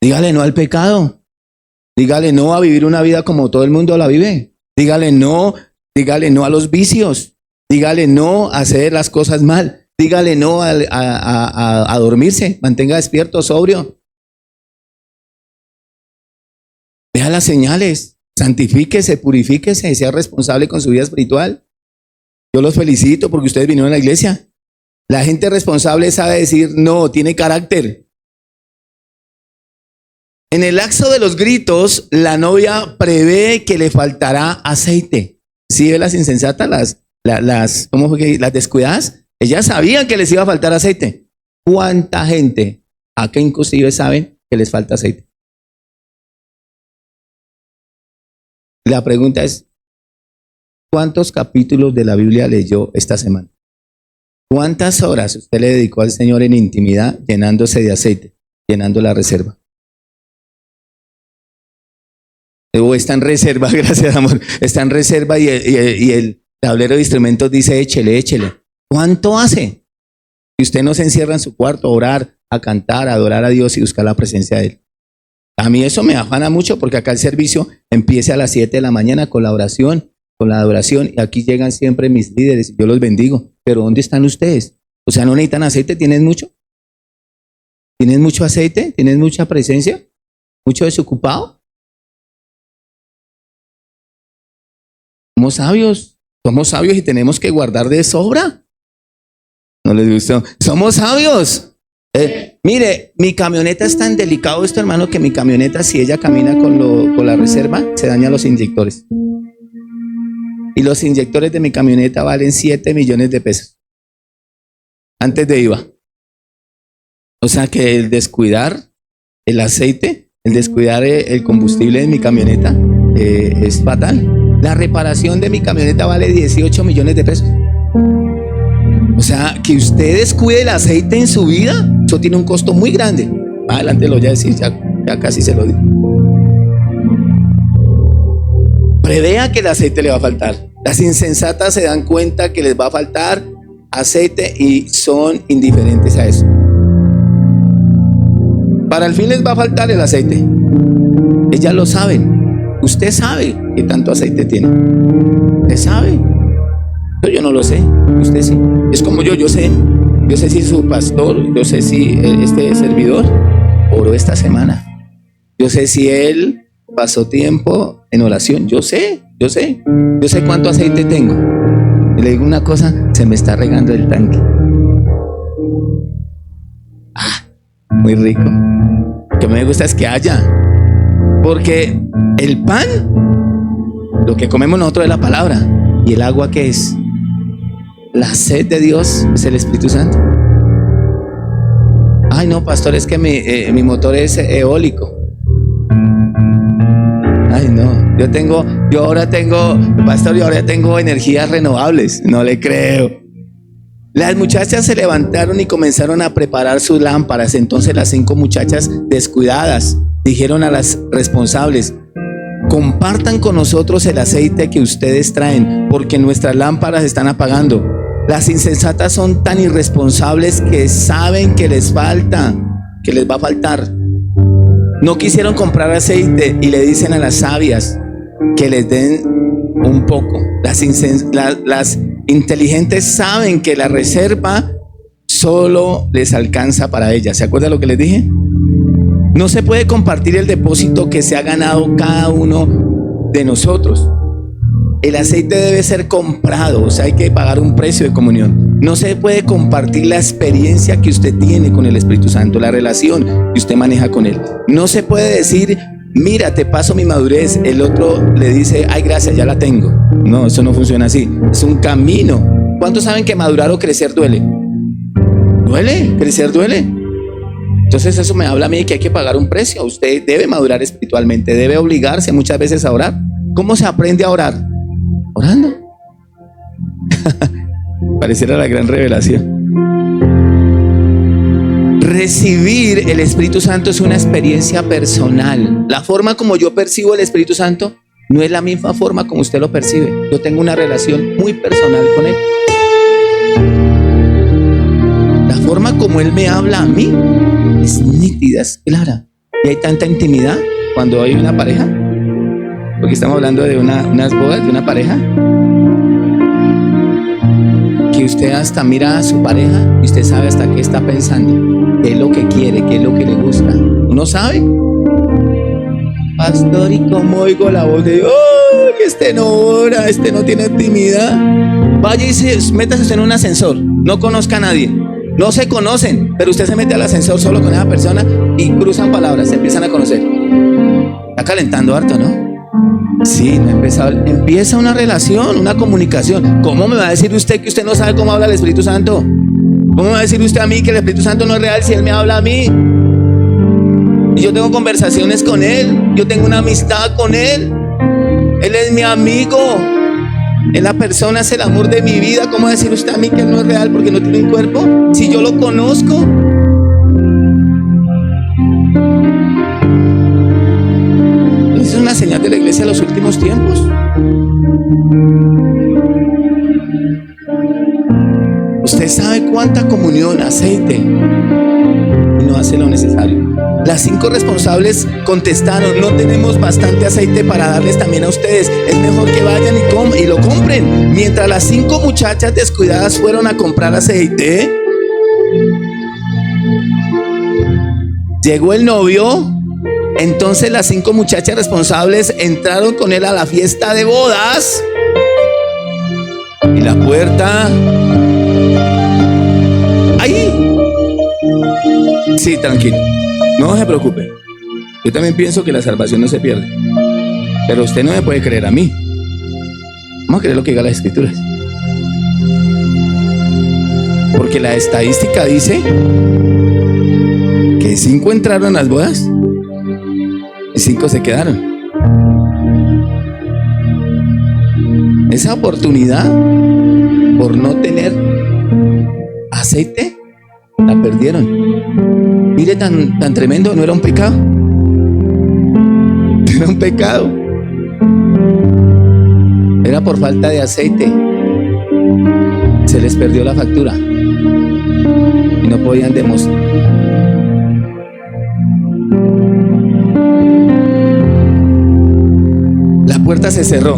Dígale no al pecado. Dígale no a vivir una vida como todo el mundo la vive. Dígale no a los vicios. Dígale no a hacer las cosas mal. Dígale no a dormirse. Mantenga despierto, sobrio. Vea las señales. Santifíquese, purifíquese, sea responsable con su vida espiritual. Yo los felicito porque ustedes vinieron a la iglesia. La gente responsable sabe decir no, tiene carácter. En el lapso de los gritos, la novia prevé que le faltará aceite. ¿Sí ve las insensatas, ¿cómo fue que las descuidadas? Ellas sabían que les iba a faltar aceite. ¿Cuánta gente acá inclusive saben que les falta aceite? La pregunta es, ¿cuántos capítulos de la Biblia leyó esta semana? ¿Cuántas horas usted le dedicó al Señor en intimidad llenándose de aceite, llenando la reserva? O está en reserva, gracias amor, está en reserva y el tablero de instrumentos dice échele. ¿Cuánto hace? Si usted no se encierra en su cuarto a orar, a cantar, a adorar a Dios y buscar la presencia de Él. A mí eso me afana mucho porque acá el servicio empieza a las 7 de la mañana con la oración, con la adoración, y aquí llegan siempre mis líderes, yo los bendigo. Pero ¿dónde están ustedes? O sea, ¿no necesitan aceite? ¿Tienen mucho? ¿Tienen mucho aceite? ¿Tienen mucha presencia? ¿Mucho desocupado? Somos sabios y tenemos que guardar de sobra. ¿No les gustó? Somos sabios. Mire, mi camioneta es tan delicado esto, hermano, que mi camioneta, si ella camina con la reserva, se dañan los inyectores. Y los inyectores de mi camioneta valen 7 millones de pesos. Antes de IVA. O sea que el descuidar el aceite, el descuidar el combustible de mi camioneta es fatal. La reparación de mi camioneta vale 18 millones de pesos. O sea, que usted descuide el aceite en su vida, eso tiene un costo muy grande. Más adelante lo voy a decir, ya casi se lo digo. Prevea que el aceite le va a faltar. Las insensatas se dan cuenta que les va a faltar aceite y son indiferentes a eso. Para el fin les va a faltar el aceite. Ellas lo saben. Usted sabe qué tanto aceite tiene. Usted sabe. Yo no lo sé. Usted sí. Es como yo sé. Yo sé si su pastor, yo sé si este servidor oró esta semana. Yo sé si él pasó tiempo en oración. Yo sé cuánto aceite tengo. Y le digo una cosa, se me está regando el tanque. Muy rico. Lo que me gusta es que haya. Porque el pan, lo que comemos nosotros es la palabra. ¿Y el agua qué es? La sed de Dios es el Espíritu Santo. Ay, no, pastor, es que mi motor es eólico. Ay, no, yo ahora tengo energías renovables. No le creo. Las muchachas se levantaron y comenzaron a preparar sus lámparas. Entonces las 5 muchachas descuidadas dijeron a las responsables: compartan con nosotros el aceite que ustedes traen, porque nuestras lámparas están apagando. Las insensatas son tan irresponsables que saben que les va a faltar. No quisieron comprar aceite y le dicen a las sabias que les den un poco. Las inteligentes saben que la reserva solo les alcanza para ellas. ¿Se acuerdan lo que les dije? No se puede compartir el depósito que se ha ganado cada uno de nosotros. El aceite debe ser comprado, o sea, hay que pagar un precio de comunión. No se puede compartir la experiencia que usted tiene con el Espíritu Santo, la relación que usted maneja con Él. No se puede decir: mira, te paso mi madurez. El otro le dice: ay, gracias, ya la tengo. No, eso no funciona así. Es un camino. ¿Cuántos saben que madurar o crecer duele? ¿Duele? ¿Crecer duele? Entonces eso me habla a mí que hay que pagar un precio. Usted debe madurar espiritualmente, debe obligarse muchas veces a orar. ¿Cómo se aprende a orar? Orando. Pareciera la gran revelación. Recibir el Espíritu Santo es una experiencia personal. La forma como yo percibo el Espíritu Santo no es la misma forma como usted lo percibe. Yo tengo una relación muy personal con Él. La forma como Él me habla a mí es nítida, es clara. Y hay tanta intimidad cuando hay una pareja, porque estamos hablando de unas bodas, de una pareja, que usted hasta mira a su pareja y usted sabe hasta qué está pensando, qué es lo que quiere, qué es lo que le gusta. Uno sabe. Pastor, ¿y cómo oigo la voz de: oh, este no ora, este no tiene intimidad? Vaya y métase en un ascensor, no conozca a nadie, no se conocen, pero usted se mete al ascensor solo con esa persona y cruzan palabras, se empiezan a conocer. Está calentando harto, ¿no? Sí, no empieza una relación, una comunicación. ¿Cómo me va a decir usted que usted no sabe cómo habla el Espíritu Santo? ¿Cómo me va a decir usted a mí que el Espíritu Santo no es real si Él me habla a mí? Y yo tengo conversaciones con Él, yo tengo una amistad con Él. Él es mi amigo. Es la persona, es el amor de mi vida. ¿Cómo va a decir usted a mí que Él no es real porque no tiene un cuerpo? Si yo lo conozco. Es una la señal de la iglesia de los últimos tiempos. Usted sabe cuánta comunión, aceite, y no hace lo necesario. Las 5 responsables contestaron: no tenemos bastante aceite para darles también a ustedes. Es mejor que vayan y lo compren. Mientras las 5 muchachas descuidadas fueron a comprar aceite, llegó el novio. Entonces las 5 muchachas responsables entraron con él a la fiesta de bodas. Y la puerta... ahí. Sí, tranquilo. No se preocupe. Yo también pienso que la salvación no se pierde. Pero usted no me puede creer a mí. Vamos a creer lo que diga las escrituras. Porque la estadística dice que 5 entraron a las bodas y 5 se quedaron. Esa oportunidad, por no tener aceite, la perdieron. Mire, tan tremendo, no era un pecado. Era un pecado. Era por falta de aceite. Se les perdió la factura y no podían demostrar. La puerta se cerró.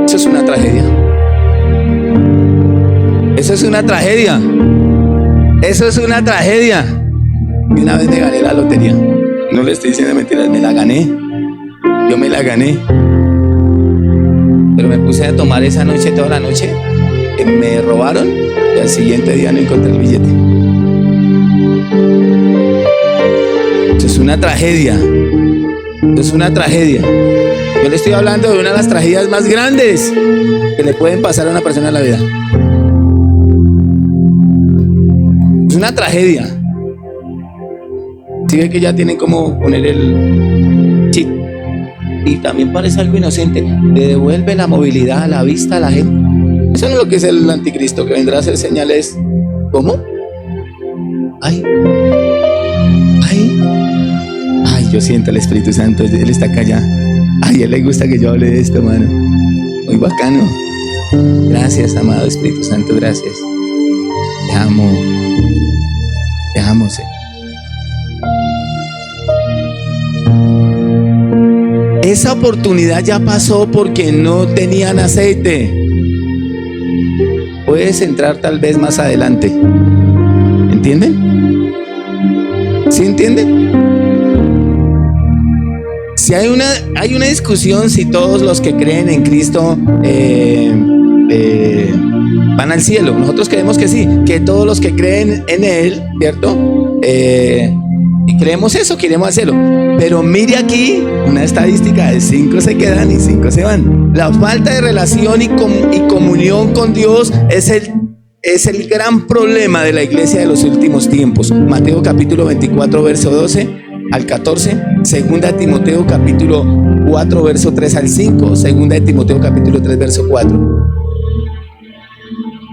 Eso es una tragedia. Eso es una tragedia. Eso es una tragedia. Y una vez me gané la lotería. No le estoy diciendo mentiras, me la gané. Yo me la gané. Pero me puse a tomar esa noche, toda la noche. Me robaron y al siguiente día no encontré el billete. Eso es una tragedia. Eso es una tragedia. Yo le estoy hablando de una de las tragedias más grandes que le pueden pasar a una persona en la vida. Es una tragedia. Si ve que ya tienen como poner el chip. Y también parece algo inocente. Le devuelve la movilidad, la vista a la gente. Eso no es lo que es el anticristo, que vendrá a hacer señales. ¿Cómo? Ay, yo siento el Espíritu Santo. Él está acá ya. Ay, a él le gusta que yo hable de esto, mano. Muy bacano. Gracias, amado Espíritu Santo, gracias. Te amo. Te amo, Señor. Esa oportunidad ya pasó porque no tenían aceite. Puedes entrar tal vez más adelante. ¿Entienden? ¿Sí entienden? Si hay una discusión si todos los que creen en Cristo van al cielo. Nosotros creemos que sí, que todos los que creen en Él, ¿cierto? Y creemos eso, queremos hacerlo. Pero mire aquí una estadística de 5 se quedan y 5 se van. La falta de relación y comunión con Dios es el gran problema de la iglesia de los últimos tiempos. Mateo capítulo 24, verso 12 al 14, segunda de Timoteo capítulo 4, verso 3 al 5, segunda de Timoteo capítulo 3, verso 4.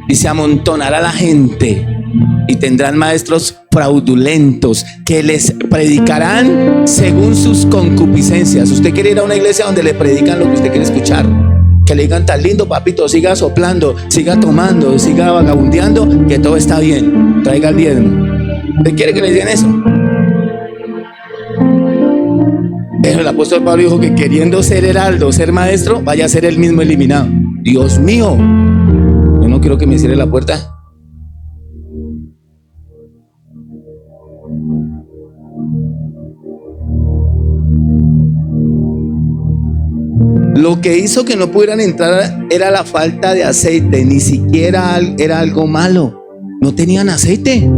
Y se amontonará la gente y tendrán maestros fraudulentos que les predicarán según sus concupiscencias. Usted quiere ir a una iglesia donde le predican lo que usted quiere escuchar, que le digan: tan lindo, papito, siga soplando, siga tomando, siga vagabundeando, que todo está bien, traiga el diezmo. ¿Usted quiere que le digan eso? Pero el apóstol Pablo dijo que queriendo ser heraldo, ser maestro, vaya a ser él mismo eliminado. Dios mío, yo no quiero que me cierre la puerta. Lo que hizo que no pudieran entrar era la falta de aceite. Ni siquiera era algo malo. No tenían aceite.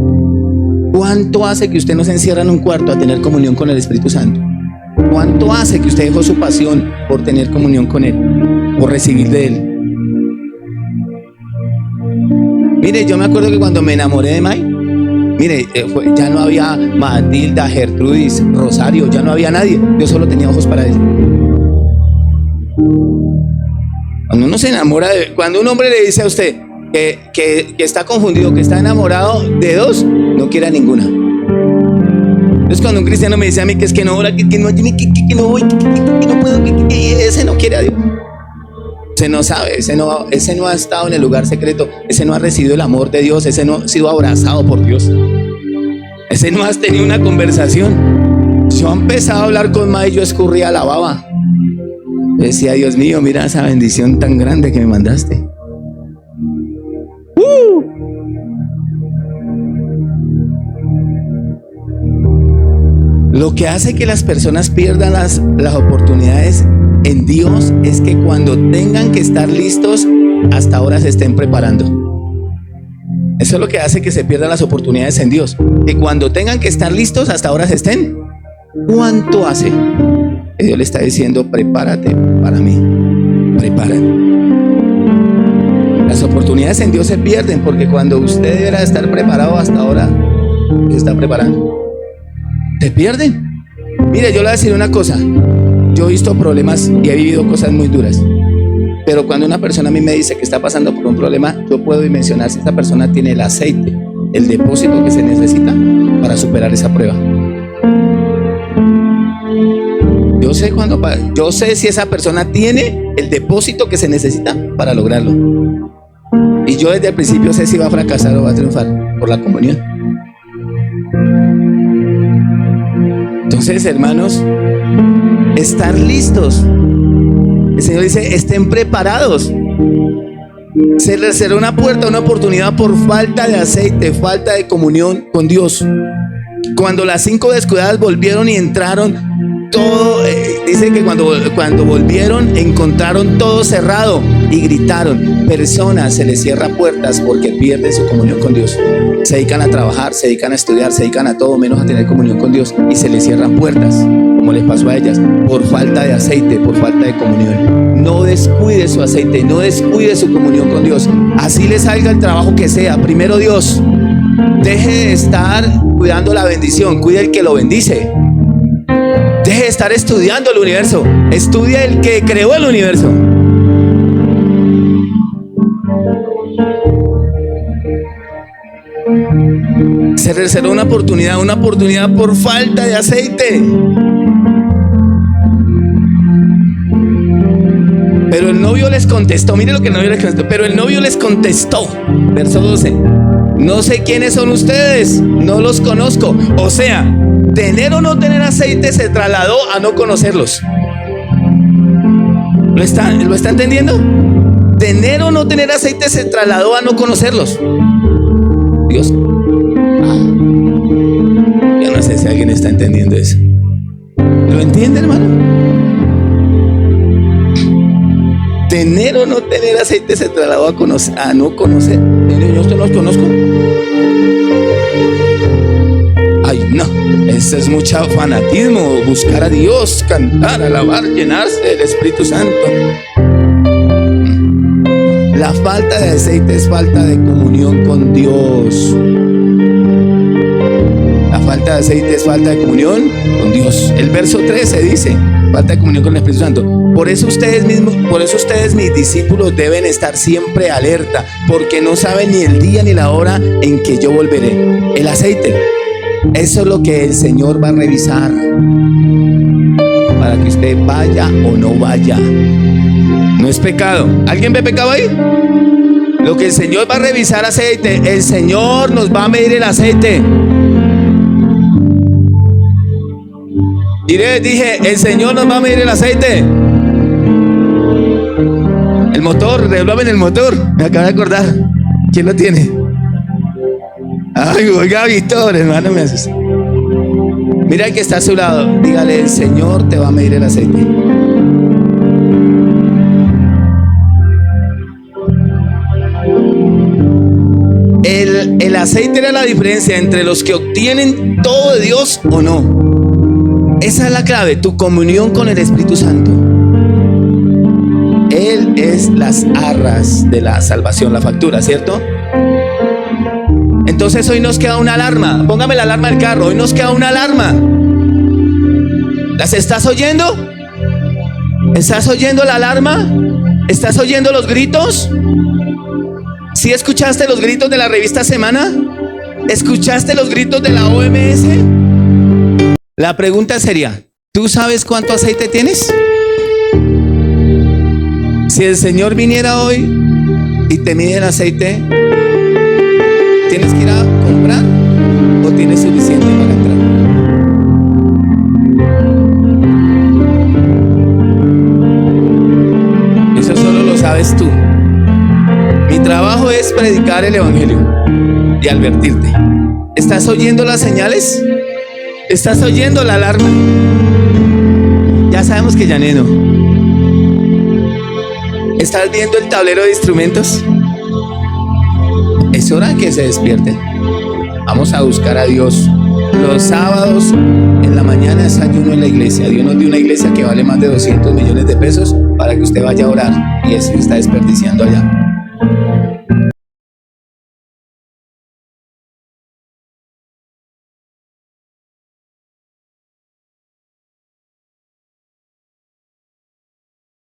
¿Cuánto hace que usted no se encierra en un cuarto a tener comunión con el Espíritu Santo? ¿Cuánto hace que usted dejó su pasión por tener comunión con Él, por recibir de Él? Mire, yo me acuerdo que cuando me enamoré de May, mire, ya no había Matilda, Gertrudis, Rosario, ya no había nadie. Yo solo tenía ojos para Él. Cuando uno se enamora cuando un hombre le dice a usted que está confundido, que está enamorado de dos, no quiere a ninguna. Entonces cuando un cristiano me dice a mí que es que no ora, que no voy, que no puedo, ese no quiere a Dios. Ese no sabe, ese no ha estado en el lugar secreto, ese no ha recibido el amor de Dios, ese no ha sido abrazado por Dios, ese no has tenido una conversación. Yo empezaba a hablar con Ma y yo escurría la baba. Decía, Dios mío, mira esa bendición tan grande que me mandaste. Lo que hace que las personas pierdan las oportunidades en Dios es que cuando tengan que estar listos, hasta ahora se estén preparando. Eso es lo que hace que se pierdan las oportunidades en Dios. Que cuando tengan que estar listos, hasta ahora se estén. ¿Cuánto hace? Que Dios le está diciendo, prepárate para mí. Prepárate. Las oportunidades en Dios se pierden porque cuando usted deberá estar preparado, hasta ahora se está preparando. Se pierden. Mire, yo le voy a decir una cosa. Yo he visto problemas y he vivido cosas muy duras. Pero cuando una persona a mí me dice que está pasando por un problema, yo puedo dimensionar si esa persona tiene el aceite, el depósito que se necesita para superar esa prueba. Yo sé si esa persona tiene el depósito que se necesita para lograrlo. Y yo desde el principio sé si va a fracasar o va a triunfar por la comunión. Entonces, hermanos, estar listos. El Señor dice, estén preparados. Se les será una puerta, una oportunidad por falta de aceite, falta de comunión con Dios. Cuando las 5 descuidadas volvieron y entraron, todo, dice que cuando volvieron encontraron todo cerrado y gritaron. Personas, se les cierra puertas porque pierden su comunión con Dios. Se dedican a trabajar, se dedican a estudiar, se dedican a todo menos a tener comunión con Dios y se les cierran puertas, como les pasó a ellas, por falta de aceite, por falta de comunión. No descuide su aceite, no descuide su comunión con Dios. Así le salga el trabajo que sea, primero Dios. Deje de estar cuidando la bendición, cuide el que lo bendice. Deje de estar estudiando el universo, estudia el que creó el universo. Se reservó una oportunidad por falta de aceite. Pero el novio les contestó, mire lo que el novio les contestó. Pero el novio les contestó, verso 12: no sé quiénes son ustedes, no los conozco. O sea, tener o no tener aceite se trasladó a no conocerlos. ¿Lo está entendiendo? Tener o no tener aceite se trasladó a no conocerlos. Dios. Yo no sé si alguien está entendiendo eso. ¿Lo entiende, hermano? Tener o no tener aceite se trasladó a no conocer. Yo usted los conozco. Ay, no, eso es mucho fanatismo. Buscar a Dios, cantar, alabar, llenarse del Espíritu Santo. La falta de aceite es falta de comunión con Dios. La falta de aceite es falta de comunión con Dios. El verso 13 dice, falta de comunión con el Espíritu Santo. Por eso ustedes, mis discípulos, deben estar siempre alerta, porque no saben ni el día ni la hora en que yo volveré. El aceite, eso es lo que el Señor va a revisar para que usted vaya o no vaya. No es pecado. ¿Alguien ve pecado ahí? Lo que el Señor va a revisar, aceite. El Señor nos va a medir el aceite. Dije, el Señor nos va a medir el aceite. El motor, revuelvan el motor. Me acabo de acordar. ¿Quién lo tiene? Ay, oiga, Víctor, hermano, me haces. Mira el que está a su lado. Dígale, el Señor te va a medir el aceite. El aceite era la diferencia entre los que obtienen todo de Dios o no. Esa es la clave, tu comunión con el Espíritu Santo. Él es las arras de la salvación, la factura, ¿cierto? Entonces hoy nos queda una alarma. Póngame la alarma del carro. Hoy nos queda una alarma. ¿Las estás oyendo? ¿Estás oyendo la alarma? ¿Estás oyendo los gritos? ¿Sí escuchaste los gritos de la revista Semana? ¿Escuchaste los gritos de la OMS? La pregunta sería, ¿tú sabes cuánto aceite tienes? Si el Señor viniera hoy y te mide el aceite, ¿tienes que ir a comprar o tienes suficiente para entrar? Eso solo lo sabes tú. Mi trabajo es predicar el Evangelio y advertirte. ¿Estás oyendo las señales? ¿Estás oyendo la alarma? Ya sabemos que Jané no. ¿Estás viendo el tablero de instrumentos? Es hora que se despierten. Vamos a buscar a Dios. Los sábados en la mañana es ayuno en la iglesia. Dios nos dio una iglesia que vale más de 200 millones de pesos para que usted vaya a orar, y eso está desperdiciando allá.